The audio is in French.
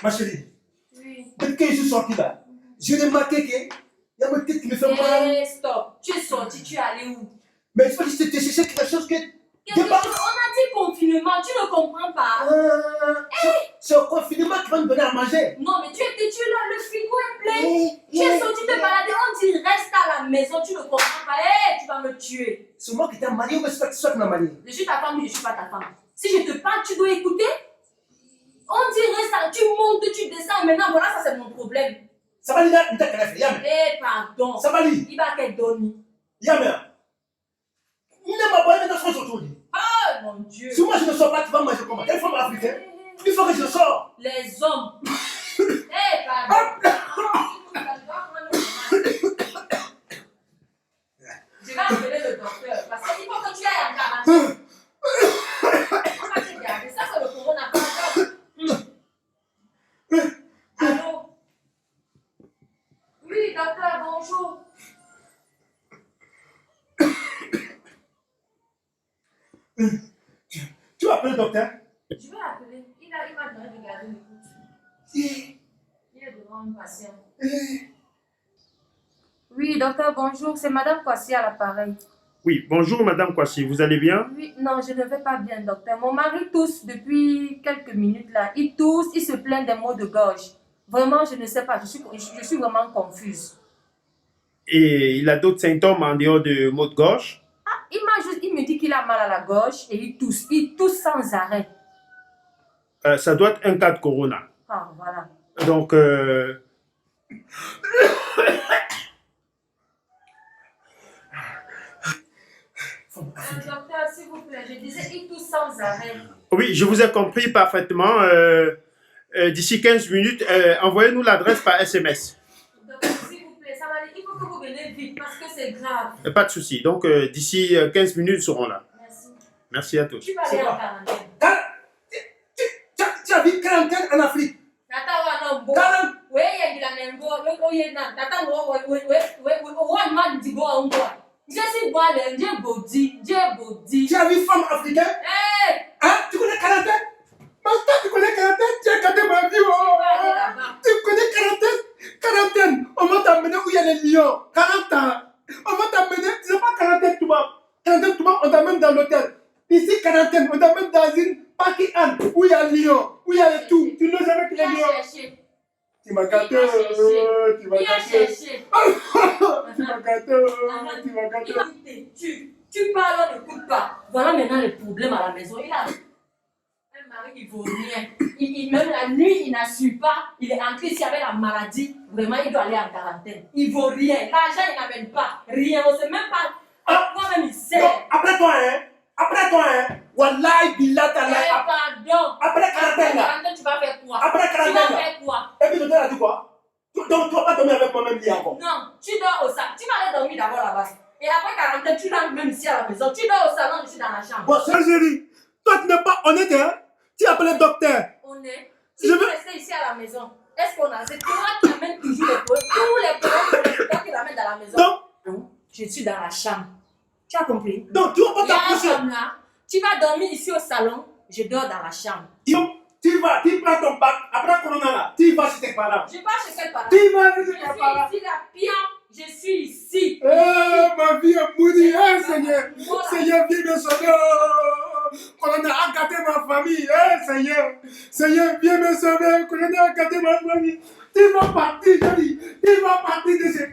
Ma chérie, Oui. depuis que je suis sorti là, j'ai remarqué qu'il y a ma tête qui me fait mal. Hey, stop. Tu es sorti, tu es allé où? Mais il faut que je te chercher quelque chose que... Quelque chose, on a dit confinement, tu ne comprends pas. C'est au confinement qui va me donner à manger. Non, mais tu es là, le frigo est plein. Tu es sorti te balader, on dit reste à la maison, tu ne comprends pas. Hey, tu vas me tuer. C'est moi qui t'ai marié ou c'est toi qui m'as marié? Je suis ta femme ou je ne suis pas ta femme. Si je te parle, tu dois écouter. On dit reste à, tu montes, tu descends. Maintenant, voilà, ça c'est mon problème. Ça va, Lina, t'as qu'à faire. Eh, pardon. Ça va, Lina. Il va qu'elle donne. Yammer. Il n'a pas besoin de se aujourd'hui. Oh mon Dieu. Si moi je ne sors pas, tu vas manger comment? Quelle femme africaine? Il faut que je sorte. Les hommes. Eh, pardon. Je vais appeler le docteur parce qu'il faut que tu ailles en quarantaine. On va te garder. Ça, c'est le corona. Allô? Oui, docteur, bonjour. Tu vas appeler le docteur? Je vais l'appeler. Il m'a donné de garder le coude. Il est devant un patient. Oui, docteur, bonjour. C'est Madame Kwasi à l'appareil. Oui, bonjour Madame Kwasi, vous allez bien? Oui, non, je ne vais pas bien, docteur. Mon mari tousse depuis quelques minutes là. Il tousse, il se plaint des maux de gorge. Vraiment, je ne sais pas. Je suis vraiment confuse. Et il a d'autres symptômes en dehors de maux de gorge? Ah, il me dit qu'il a mal à la gorge et il tousse. Il tousse sans arrêt. Ça doit être un cas de corona. Ah, voilà. Donc, Docteur, s'il vous plaît, je disais, il tousse sans arrêt. oui, je vous ai compris parfaitement. D'ici 15 minutes, envoyez-nous l'adresse par SMS. Docteur, s'il vous plaît, ça va aller. Il faut que vous veniez vite parce que c'est grave. Pas de souci. Donc, d'ici 15 minutes, nous serons là. Merci. Merci à tous. Tu vas aller en quarantaine. Tu as vu quarantaine en Afrique? Tata wa no bo. 40. We ye bila nembo, we ye na. Tata we man di go on boy. Je suis boile, je body, je body. Tu as vu femme africaine? Hey! Hein? Tu connais quarantaine? Mais toi, tu connais quarantaine? Tu as gardé ma vie. Oh. Tu connais quarantaine? Quarantaine. On va t'amener où il y a les lions. 40 ans. On va t'amener. C'est pas quarantaine, tout va. Quarantaine, tout va, on t'amène dans l'hôtel. Ici, quarantaine, on t'amène dans une parking Anne où il y a les lions, où il y a les tout. Tu n'oses jamais que les lions. Tu m'as gâté. Tu m'as gâté. Tu m'as gâté. Tu m'as gâté. Tu parles, on n'écoute pas. Voilà maintenant le problème à la maison. Il a un mari qui vaut rien. Même la nuit, il n'assure pas. Il est entré ici avec la maladie. Vraiment, il doit aller en quarantaine. Il vaut rien. L'argent, il n'amène pas. Rien. On ne sait même pas. Moi-même, il sait. Non, après toi, hein. Après toi, hein. Wallahi, billah, tallah. Pardon. Après quarantaine, là. Tu vas faire quoi? Après Tu quarantaine, vas là. faire quoi? Et puis, le docteur a dit quoi? Donc, tu vas pas dormir avec moi-même hier encore. Non, tu dors au salon. Tu vas aller dormir d'abord là-bas. Et après quarantaine, tu rentres même ici à la maison. Tu dors au salon, je suis dans la chambre. Bon, c'est chérie. Toi, tu n'es pas honnête, hein. Tu appelles le docteur. On est. Si tu restes ici à la maison, est-ce qu'on a? C'est toi qui amène toujours les problèmes. Tous les problèmes, c'est toi qui l'amènes dans la maison. Donc, je suis dans la chambre. Tu as compris? donc tu vas pas Il y a un t'approcher. homme là. Tu vas dormir ici au salon. Je dors dans la chambre. Tu vas, tu prends ton bac. Après Corona, là, tu vas chez tes parents. Je vais chez quel parent? Tu vas chez Je tes parents. suis ici, la pion. Je suis ici. Ma vie est maudite, hein, Seigneur. Voilà. Seigneur, viens me sauver. Corona a gâté ma famille, hein, Seigneur. Seigneur, viens me sauver. Corona a gâté ma famille. Tu vas partir, je dis. Tu vas partir de ce